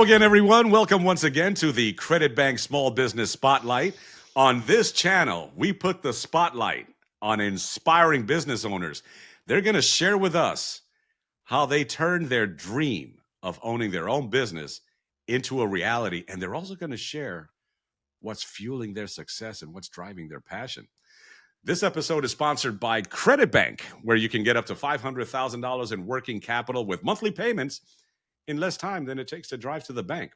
again, everyone. Welcome once again to the Credit Bank Small Business Spotlight. On this channel, we put the spotlight on inspiring business owners. They're going to share with us how they turned their dream of owning their own business into a reality. And they're also going to share what's fueling their success and what's driving their passion. This episode is sponsored by Credit Bank, where you can get up to $500,000 in working capital with monthly payments in less time than it takes to drive to the bank.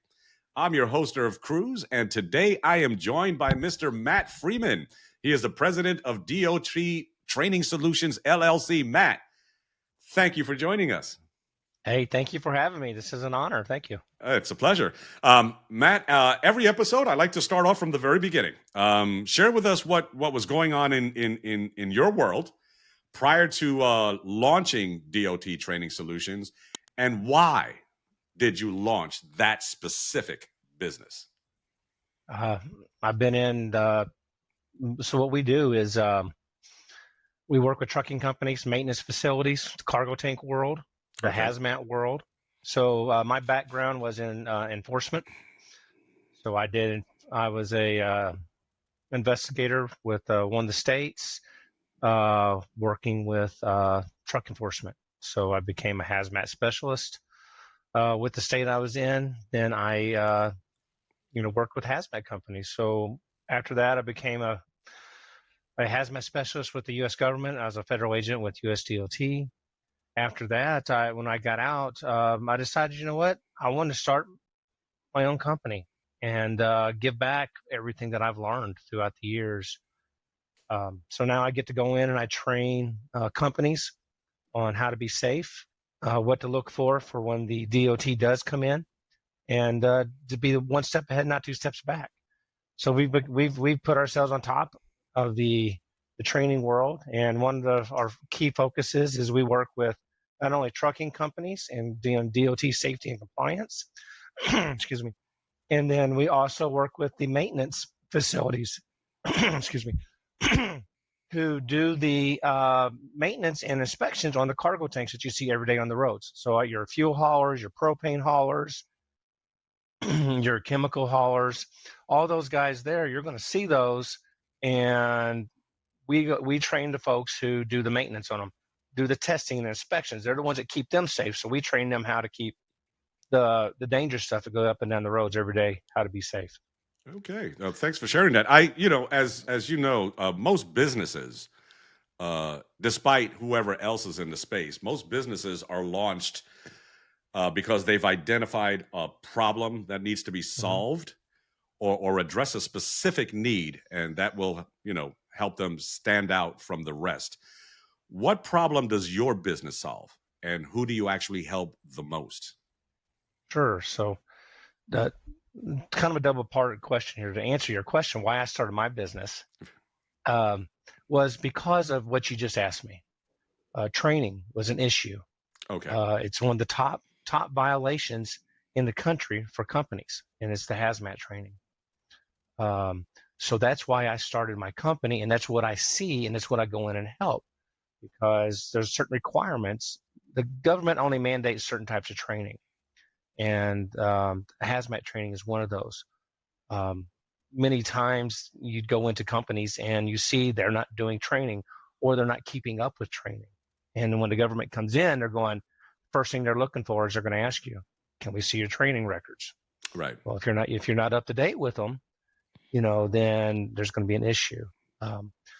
I'm your host, Irv Cruz, and today I am joined by Mr. Matt Freeman. He is the president of DOT Training Solutions LLC. Matt, thank you for joining us. Hey, thank you for having me. This is an honor. Thank you. It's a pleasure. Matt, every episode, I like to start off from the very beginning. Share with us what was going on in your world prior to launching DOT Training Solutions, and why did you launch that specific business? I've been in so what we do is we work with trucking companies, maintenance facilities, the cargo tank world, the hazmat world. So my background was in enforcement. So I was a investigator with one of the states, working with truck enforcement. So I became a hazmat specialist with the state I was in. Then I worked with hazmat companies. So after that, I became a hazmat specialist with the U.S. government. I was a federal agent with US DOT. After that, when I got out, I decided, you know what, I want to start my own company and give back everything that I've learned throughout the years. So now I get to go in and I train companies on how to be safe, what to look for when the DOT does come in, and to be one step ahead, not two steps back. So we've put ourselves on top of the training world, and one of our key focuses is we work with not only trucking companies and doing DOT safety and compliance, excuse me, and then we also work with the maintenance facilities, excuse me, who do the maintenance and inspections on the cargo tanks that you see every day on the roads. So your fuel haulers, your propane haulers, your chemical haulers, all those guys there, you're going to see those, and we train the folks who do the maintenance on them, do the testing and inspections. They're the ones that keep them safe. So we train them how to keep the dangerous stuff that goes up and down the roads every day, how to be safe. Okay, thanks for sharing that. As you know, most businesses, despite whoever else is in the space, most businesses are launched because they've identified a problem that needs to be solved, or address a specific need, and that will, help them stand out from the rest. What problem does your business solve, and who do you actually help the most? Sure. So that kind of a double-part question here. To answer your question, why I started my business was because of what you just asked me. Training was an issue. Okay. It's one of the top violations in the country for companies, and it's the hazmat training. So that's why I started my company, and that's what I see, and that's what I go in and help, because there's certain requirements. The government only mandates certain types of training, and hazmat training is one of those. Many times you'd go into companies and you see they're not doing training, or they're not keeping up with training. And when the government comes in, they're going, first thing they're looking for is they're going to ask you, can we see your training records? Right. Well, if you're not up to date with them, then there's going to be an issue.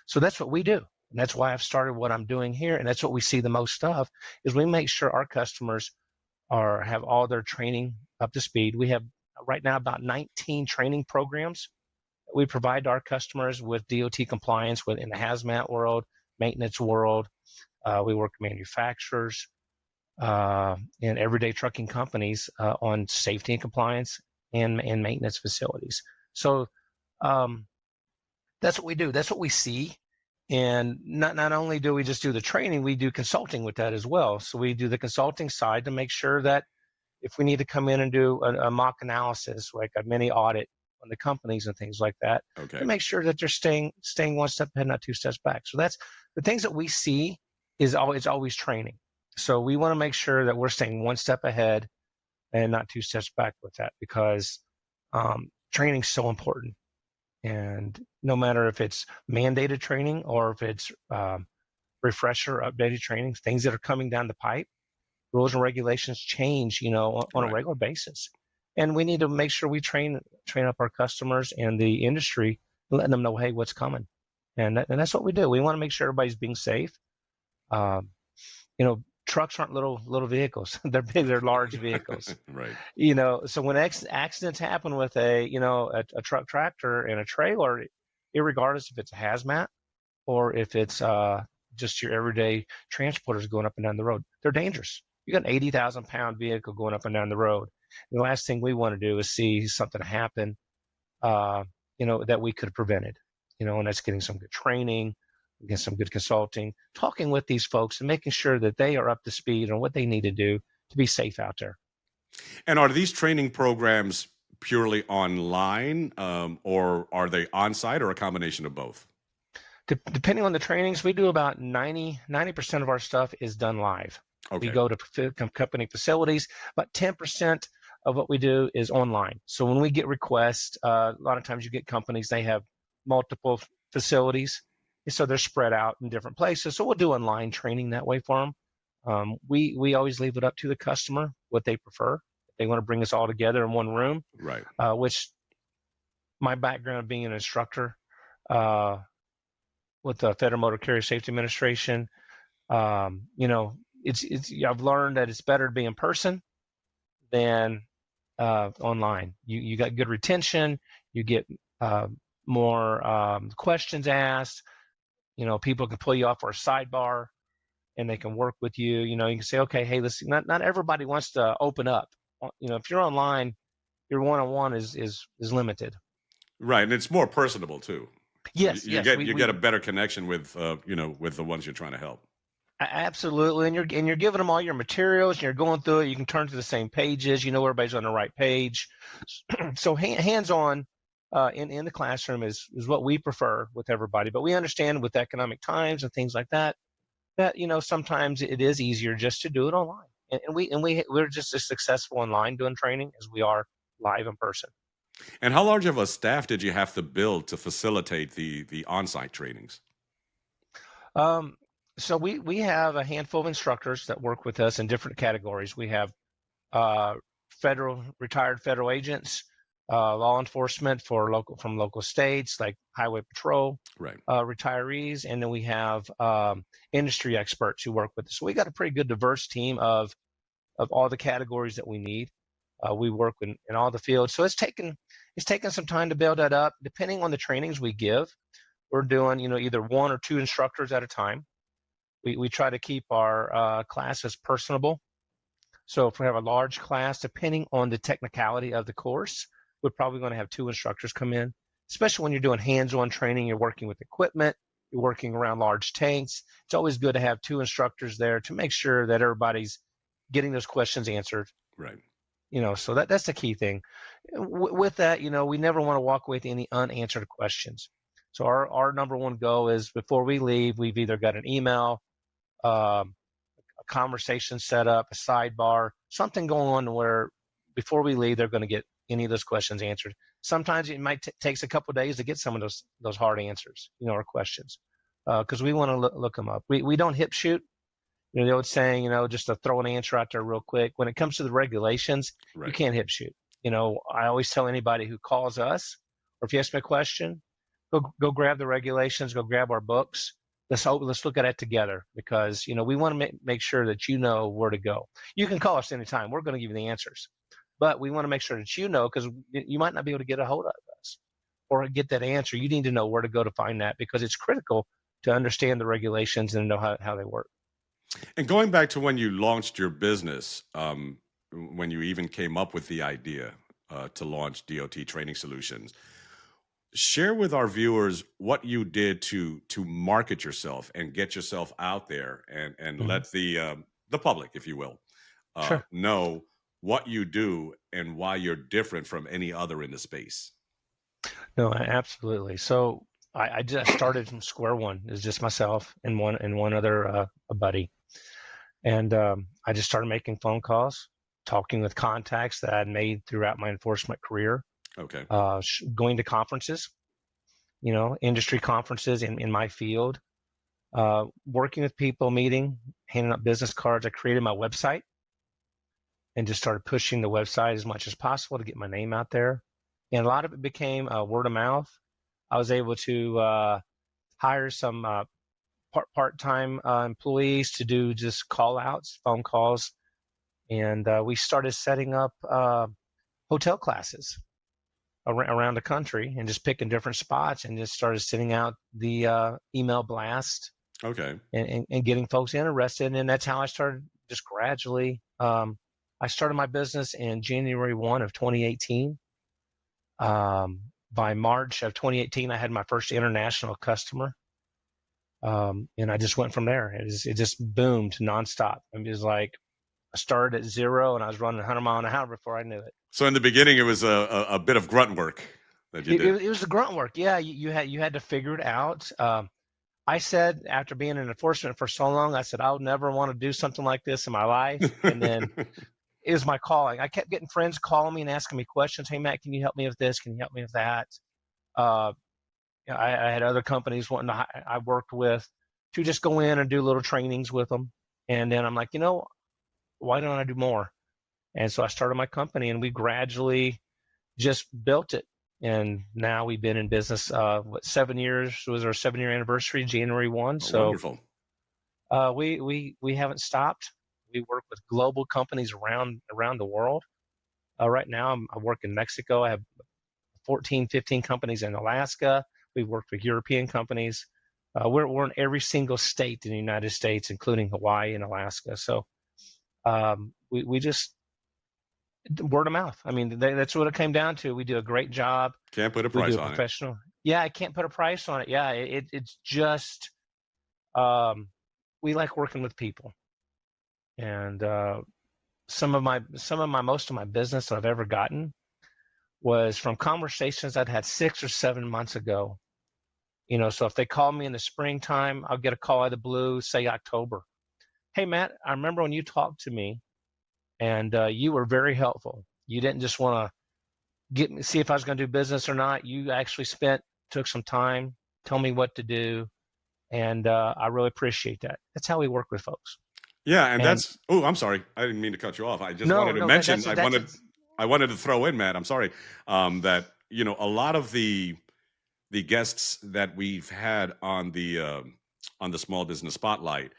So that's what we do. And that's why I've started what I'm doing here. And that's what we see the most of, is we make sure our customers have all their training up to speed. We have right now about 19 training programs that we provide to our customers with DOT compliance in the hazmat world, maintenance world. We work with manufacturers and everyday trucking companies on safety and compliance and maintenance facilities. So that's what we do. That's what we see. And not only do we just do the training, we do consulting with that as well. So we do the consulting side to make sure that if we need to come in and do a mock analysis, like a mini audit on the companies and things like that, to make sure that they're staying one step ahead, not two steps back. So that's the things that we see is always training. So we want to make sure that we're staying one step ahead and not two steps back with that, because training is so important. And no matter if it's mandated training or if it's refresher, updated training, things that are coming down the pipe, rules and regulations change, on a regular basis. And we need to make sure we train up our customers and the industry, letting them know, hey, what's coming. And that's what we do. We want to make sure everybody's being safe. Trucks aren't little vehicles. They're big, they're large vehicles. Right. So when accidents happen with a truck tractor and a trailer, irregardless if it's a hazmat or if it's just your everyday transporters going up and down the road, they're dangerous. You got an 80,000-pound vehicle going up and down the road. And the last thing we want to do is see something happen, that we could have prevented. And that's getting some good training, get some good consulting, talking with these folks and making sure that they are up to speed on what they need to do to be safe out there. And are these training programs purely online, or are they on-site, or a combination of both? Depending on the trainings, we do about 90% of our stuff is done live. Okay. We go to company facilities. About 10% of what we do is online. So when we get requests, a lot of times you get companies, they have multiple facilities. So they're spread out in different places. So we'll do online training that way for them. We always leave it up to the customer what they prefer. If they want to bring us all together in one room, right? Which my background being an instructor with the Federal Motor Carrier Safety Administration, I've learned that it's better to be in person than online. You got good retention. You get more questions asked. People can pull you off for a sidebar and they can work with you. You can say, okay, hey, listen, not everybody wants to open up. If you're online, your one-on-one is limited. Right. And it's more personable too. Yes. So you get a better connection with, with the ones you're trying to help. Absolutely. And you're giving them all your materials and you're going through it. You can turn to the same pages. Everybody's on the right page. So hands-on in the classroom is what we prefer with everybody. But we understand with economic times and things like that sometimes it is easier just to do it online. And we're just as successful online doing training as we are live in person. And how large of a staff did you have to build to facilitate the on-site trainings? So we have a handful of instructors that work with us in different categories. We have retired federal agents, law enforcement from local states like Highway Patrol, right? Retirees, and then we have industry experts who work with us. So we got a pretty good diverse team of all the categories that we need. We work in all the fields. So it's taken some time to build that up. Depending on the trainings we give, we're doing either one or two instructors at a time. We try to keep our classes personable. So if we have a large class, depending on the technicality of the course, we're probably going to have two instructors come in, especially when you're doing hands-on training, you're working with equipment, you're working around large tanks. It's always good to have two instructors there to make sure that everybody's getting those questions answered. Right. So that's the key thing. With that, we never want to walk away with any unanswered questions. So our number one goal is before we leave, we've either got an email, a conversation set up, a sidebar, something going on where before we leave, they're going to get any of those questions answered. Sometimes it might takes a couple of days to get some of those hard answers, or questions, because we want to look them up. We don't hip shoot. The old saying, just to throw an answer out there real quick. When it comes to the regulations, right, you can't hip shoot. I always tell anybody who calls us, or if you ask me a question, go grab the regulations, go grab our books. Let's look at it together, because we want to make sure that you know where to go. You can call us anytime. We're going to give you the answers, but we want to make sure that because you might not be able to get a hold of us or get that answer. You need to know where to go to find that, because it's critical to understand the regulations and know how they work. And going back to when you launched your business, when you even came up with the idea to launch DOT Training Solutions, share with our viewers what you did to market yourself and get yourself out there and mm-hmm. let the public, if you will, sure. know what you do and why you're different from any other in the space. No, absolutely. So I just started from square one. It was just myself and one other a buddy. And I just started making phone calls, talking with contacts that I'd made throughout my enforcement career, Okay. going to conferences, industry conferences in my field, working with people, meeting, handing out business cards. I created my website and just started pushing the website as much as possible to get my name out there. And a lot of it became word of mouth. I was able to hire some part-time employees to do just call outs, phone calls. And we started setting up hotel classes around the country and just picking different spots and just started sending out the email blast. Okay. And getting folks interested. And that's how I started just gradually. I started my business in January 1 of 2018. By March of 2018, I had my first international customer. And I just went from there. It just boomed nonstop. I mean, it was like I started at zero and I was running 100 miles an hour before I knew it. So in the beginning, it was a bit of grunt work that you did. It was the grunt work. Yeah, you had to figure it out. I said, after being in enforcement for so long, I said, I'll never want to do something like this in my life. And then it was my calling. I kept getting friends calling me and asking me questions. Hey, Matt, can you help me with this? Can you help me with that? I had other companies I worked with to just go in and do little trainings with them. And then I'm like, why don't I do more? And so I started my company and we gradually just built it. And now we've been in business, 7 years was our 7-year anniversary, January 1. So wonderful. We haven't stopped. We work with global companies around the world. Right now I work in Mexico. I have 14, 15 companies in Alaska. We've worked with European companies. We're in every single state in the United States, including Hawaii and Alaska. So we just word of mouth. I mean, that's what it came down to. We do a great job. Can't put a price on it. Yeah, I can't put a price on it. Yeah, it's just we like working with people. And most of my business that I've ever gotten was from conversations I'd had 6 or 7 months ago. So if they call me in the springtime, I'll get a call out of the blue, say October. Hey, Matt, I remember when you talked to me and you were very helpful. You didn't just want to see if I was going to do business or not. You actually took some time, tell me what to do. And I really appreciate that. That's how we work with folks. Yeah. And that's, I'm sorry. I didn't mean to cut you off. I just wanted to mention, I wanted to throw in, Matt, I'm sorry, that, a lot of the guests that we've had on the Small Business Spotlight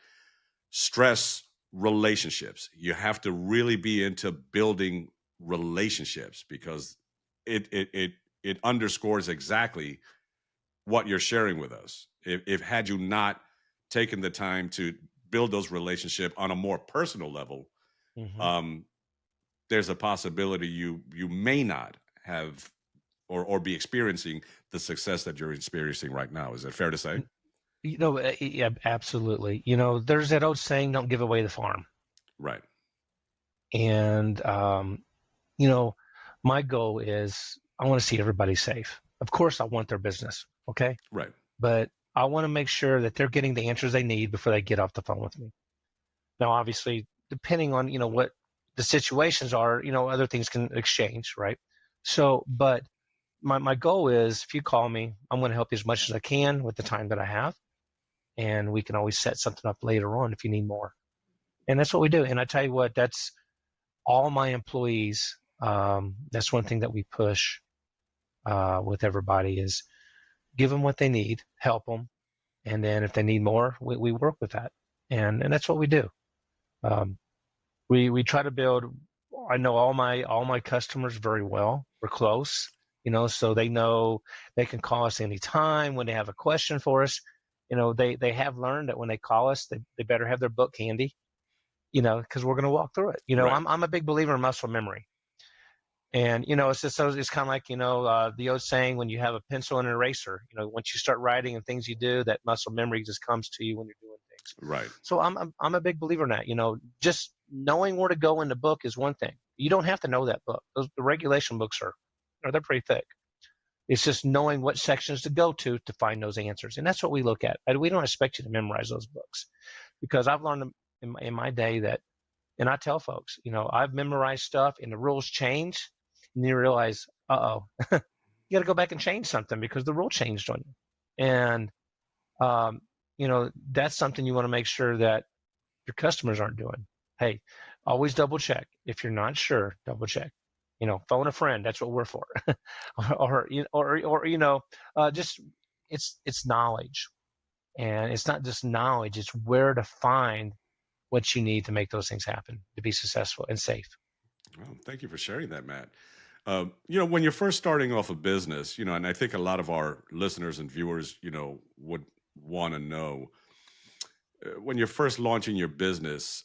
stress relationships. You have to really be into building relationships because it underscores exactly what you're sharing with us. If had you not taken the time to build those relationships on a more personal level, there's a possibility you may not have or be experiencing the success that you're experiencing right now. Is it fair to say? Yeah, absolutely. There's that old saying, don't give away the farm. Right. And, my goal is I want to see everybody safe. Of course, I want their business. Okay. Right. But I want to make sure that they're getting the answers they need before they get off the phone with me. Now, obviously, depending on, what the situations are, other things can exchange. Right. So, but my goal is if you call me, I'm going to help you as much as I can with the time that I have. And we can always set something up later on if you need more. And that's what we do. And I tell you what, that's all my employees. That's one thing that we push with everybody is give them what they need, help them. And then if they need more, we work with that. And that's what we do. We try to build, I know all my customers very well. We're close, so they know they can call us anytime when they have a question for us. They have learned that when they call us, they better have their book handy, because we're going to walk through it. Right. I'm a big believer in muscle memory. And, it's just, it's kind of like, the old saying, when you have a pencil and an eraser, once you start writing and things you do, that muscle memory just comes to you when you're doing things. Right. So I'm a big believer in that, just knowing where to go in the book is one thing. You don't have to know that book. The regulation books they're pretty thick. It's just knowing what sections to go to find those answers. And that's what we look at. And we don't expect you to memorize those books because I've learned in my day that And I tell folks, I've memorized stuff and the rules change, and you realize, you got to go back and change something because the rule changed on you. And, that's something you want to make sure that your customers aren't doing. Hey, always double check. If you're not sure, double check. Phone a friend. That's what we're for. Just it's knowledge, and it's not just knowledge. It's where to find what you need to make those things happen to be successful and safe. Well, thank you for sharing that, Matt. When you're first starting off a business, and I think a lot of our listeners and viewers, would want to know, when you're first launching your business,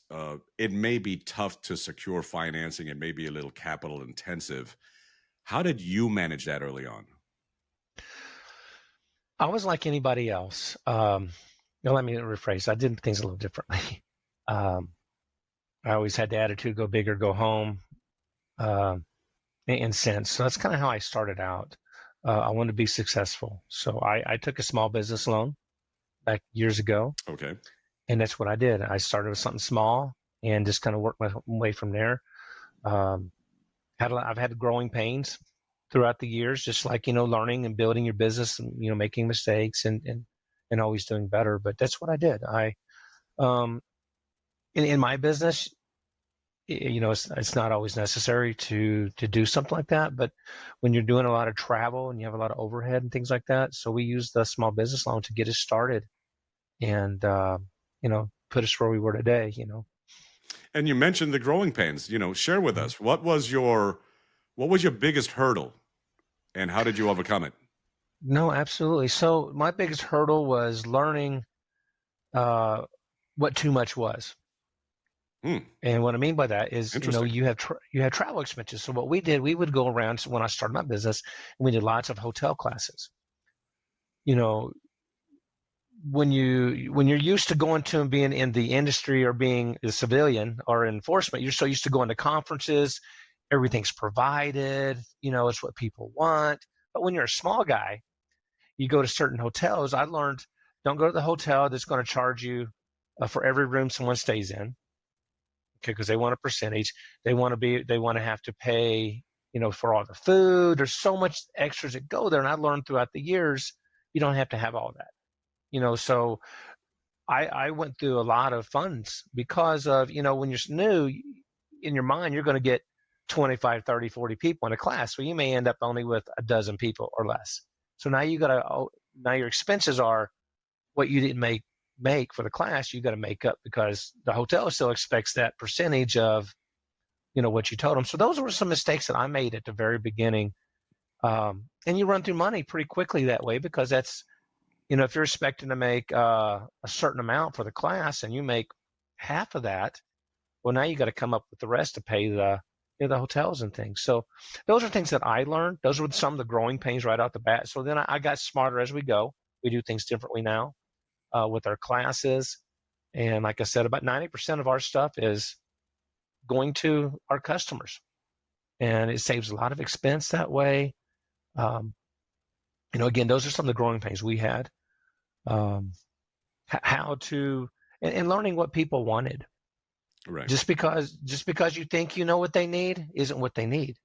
it may be tough to secure financing. It may be a little capital intensive. How did you manage that early on? I was like anybody else. Let me rephrase. I did things a little differently. I always had the attitude, go big or go home, in sense. So that's kind of how I started out. I wanted to be successful. So I took a small business loan back years ago. Okay. And that's what I did. I started with something small and just kind of worked my way from there. I've had growing pains throughout the years, just like, learning and building your business and, making mistakes and always doing better. But that's what I did. In my business, it's not always necessary to do something like that. But when you're doing a lot of travel and you have a lot of overhead and things like that, so we used the small business loan to get us started and, put us where we were today, And you mentioned the growing pains. Share with us, what was your biggest hurdle, and how did you overcome it? No, absolutely. So my biggest hurdle was learning what too much was. And what I mean by that is, you have travel expenses. So what we did, we would go around when I started my business, and we did lots of hotel classes. When you're used to going to and being in the industry or being a civilian or enforcement, you're so used to going to conferences, everything's provided, it's what people want. But when you're a small guy, you go to certain hotels. I learned, don't go to the hotel that's going to charge you for every room someone stays in, okay, because they want a percentage. They want to have to pay, for all the food. There's so much extras that go there. And I learned throughout the years, you don't have to have all that. So I went through a lot of funds because of, when you're new, in your mind, you're going to get 25, 30, 40 people in a class. So you may end up only with a dozen people or less. So now now your expenses are what you didn't make for the class. You got to make up because the hotel still expects that percentage of, what you told them. So those were some mistakes that I made at the very beginning. And you run through money pretty quickly that way because that's, if you're expecting to make a certain amount for the class and you make half of that, well, now you got to come up with the rest to pay the hotels and things. So those are things that I learned. Those were some of the growing pains right out the bat. So then I got smarter as we go. We do things differently now with our classes. And like I said, about 90% of our stuff is going to our customers. And it saves a lot of expense that way. Again, those are some of the growing pains we had. How to and learning what people wanted. Right. Just because you think you know what they need isn't what they need.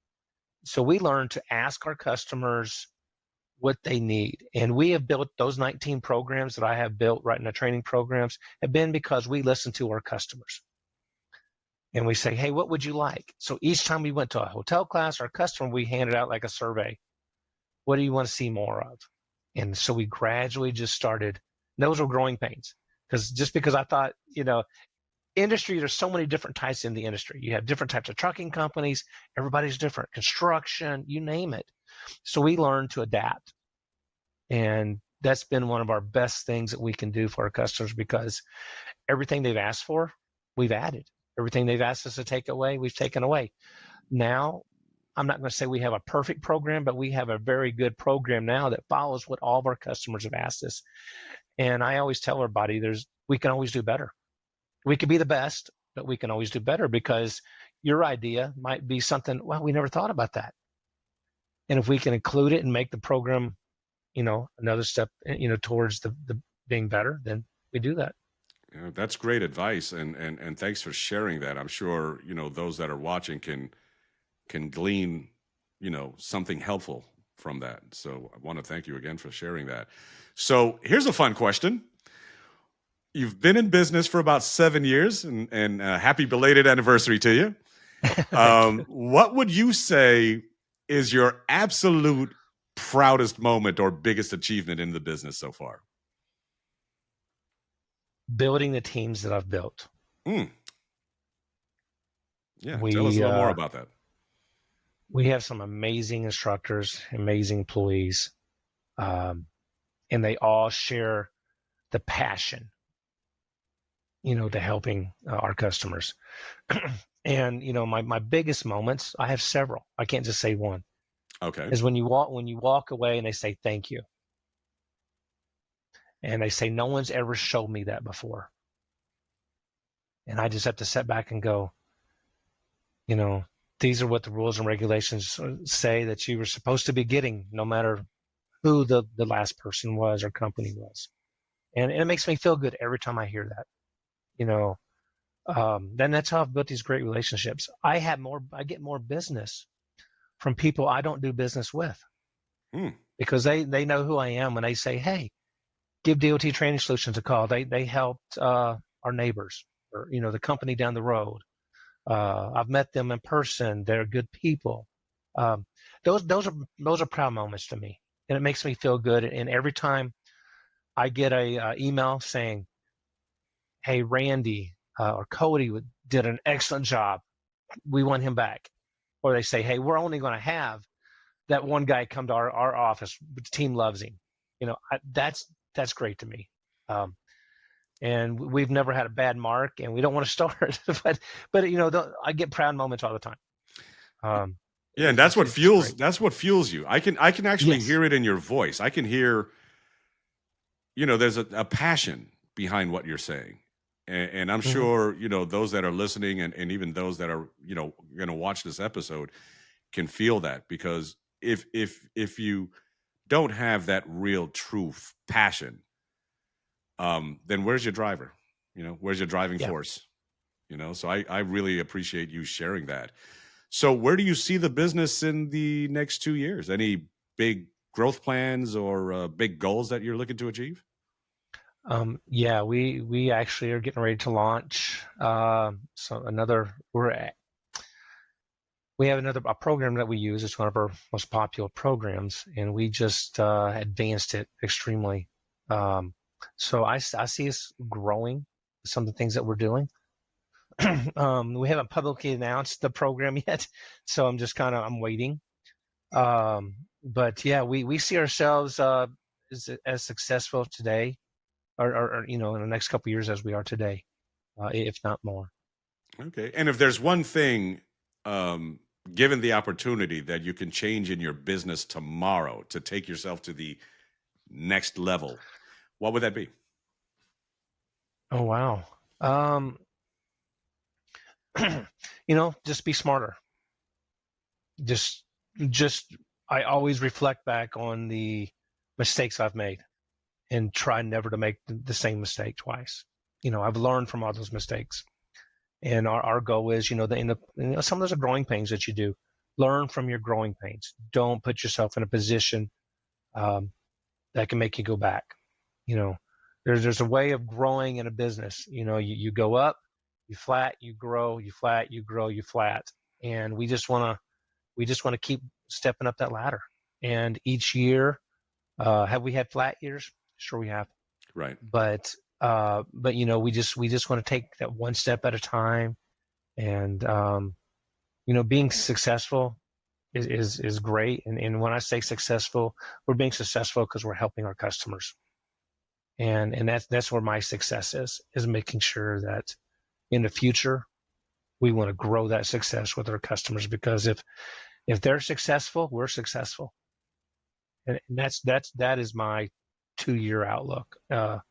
So we learned to ask our customers what they need. And we have built those 19 programs that I have built right in the training programs have been because we listen to our customers. And we say, hey, what would you like? So each time we went to a hotel class or a customer, we handed out like a survey. What do you want to see more of? And so we gradually just started. Those were growing pains because I thought, industry, there's so many different types in the industry. You have different types of trucking companies. Everybody's different. Construction, you name it. So we learned to adapt. And that's been one of our best things that we can do for our customers because everything they've asked for, we've added. Everything they've asked us to take away, we've taken away. Now, I'm not going to say we have a perfect program, but we have a very good program now that follows what all of our customers have asked us. And I always tell everybody we can always do better. We could be the best, but we can always do better because your idea might be something, well, we never thought about that. And if we can include it and make the program, another step, towards the being better, then we do that. Yeah, that's great advice, and thanks for sharing that. I'm sure those that are watching can glean something helpful from that. So I want to thank you again for sharing that. So here's a fun question. You've been in business for about 7 years, and happy belated anniversary to you. Thank you. What would you say is your absolute proudest moment or biggest achievement in the business so far? Building the teams that I've built. Hmm. Yeah, tell us a We little more uh, about that. we have some amazing instructors, amazing employees, um, and they all share the passion, to helping our customers. And my biggest moments, I have several. I can't just say one. Okay. Is when you walk away and they say thank you, and they say no one's ever showed me that before, and I just have to sit back and go, you know, these are what the rules and regulations say that you were supposed to be getting, no matter who the last person was or company was. And it makes me feel good every time I hear that. You know, then that's how I've built these great relationships. I get more business from people I don't do business with Hmm. because they know who I am when they say, "Hey, give DOT Training Solutions a call." They helped our neighbors or the company down the road. I've met them in person. They're good people. Um, those are proud moments to me, and it makes me feel good. And every time I get a email saying, "Hey, Randy or Cody did an excellent job. We want him back," or they say, "Hey, we're only going to have that one guy come to our office. But the team loves him." That's great to me. Um, and we've never had a bad mark, and we don't want to start. but I get proud moments all the time. Um, Yeah, and it's great. that's what fuels you. I can actually Yes. hear it in your voice. I can hear, there's a passion behind what you're saying. And I'm Hmm. sure, those that are listening and even those that are, going to watch this episode can feel that, because if you don't have that real truth passion, then where's your driver? Where's your driving Yeah. force? So I really appreciate you sharing that. So where do you see the business in the next 2 years? Any big growth plans or big goals that you're looking to achieve? Yeah. We actually are getting ready to launch. So we have another a program that we use. It's one of our most popular programs, and we just advanced it extremely. Um, so I see us growing some of the things that we're doing. We haven't publicly announced the program yet, so I'm waiting. But yeah, we see ourselves as successful today, or in the next couple of years as we are today, if not more. Okay. And if there's one thing, um, given the opportunity, that you can change in your business tomorrow to take yourself to the next level, what would that be? Oh wow. Just be smarter. Just just I always reflect back on the mistakes I've made and try never to make the same mistake twice. I've learned from all those mistakes. And our goal is, some of those are growing pains that you do. Learn from your growing pains. Don't put yourself in a position um, that can make you go back. You know, there's a way of growing in a business. You go up, you flat, you grow, you flat, you grow, you flat, and we just want to keep stepping up that ladder. And each year, have we had flat years? Sure, we have. Right. But we just want to take that one step at a time. And being successful is great. And when I say successful, we're being successful because we're helping our customers. And that's where my success is making sure that in the future we want to grow that success with our customers, because if they're successful, we're successful. And that is my 2 year outlook on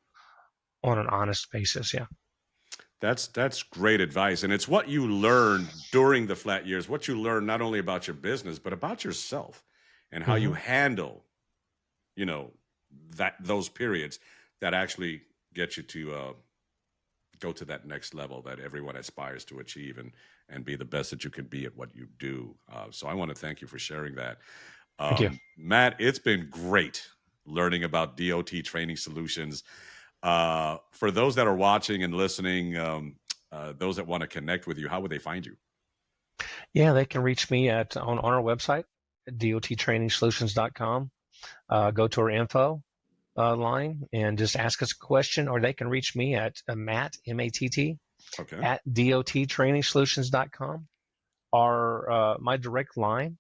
an honest basis. Yeah. That's great advice, and it's what you learn during the flat years. What you learn not only about your business but about yourself and how you Hmm. handle, you know, that those periods that actually get you to go to that next level that everyone aspires to achieve, and be the best that you can be at what you do. So I want to thank you for sharing that. Thank you. Matt, it's been great learning about DOT Training Solutions. For those that are watching and listening, those that want to connect with you, how would they find you? Yeah, they can reach me on our website, dottrainingsolutions.com. Go to our info line and just ask us a question, or they can reach me at Matt, M-A-T-T, Okay. at dottrainingsolutions.com. My direct line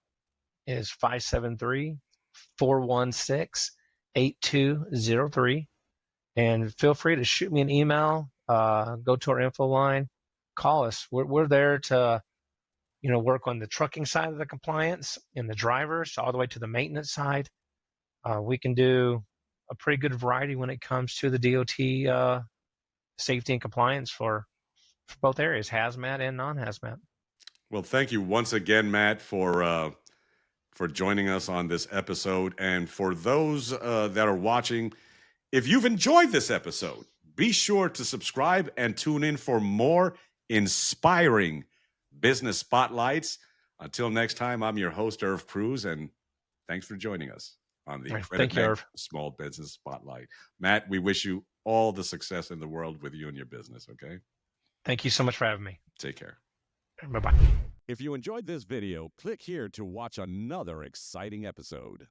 is 573-416-8203. And feel free to shoot me an email, go to our info line, call us. We're there to, work on the trucking side of the compliance and the drivers all the way to the maintenance side. We can do a pretty good variety when it comes to the DOT safety and compliance for both areas, hazmat and non-hazmat. Well, thank you once again, Matt, for joining us on this episode. And for those that are watching, if you've enjoyed this episode, be sure to subscribe and tune in for more inspiring business spotlights. Until next time, I'm your host, Irv Cruz, and thanks for joining us on the Credit Bank Small Business Spotlight. Matt, we wish you all the success in the world with you and your business, okay? Thank you so much for having me. Take care. Bye-bye. If you enjoyed this video, click here to watch another exciting episode.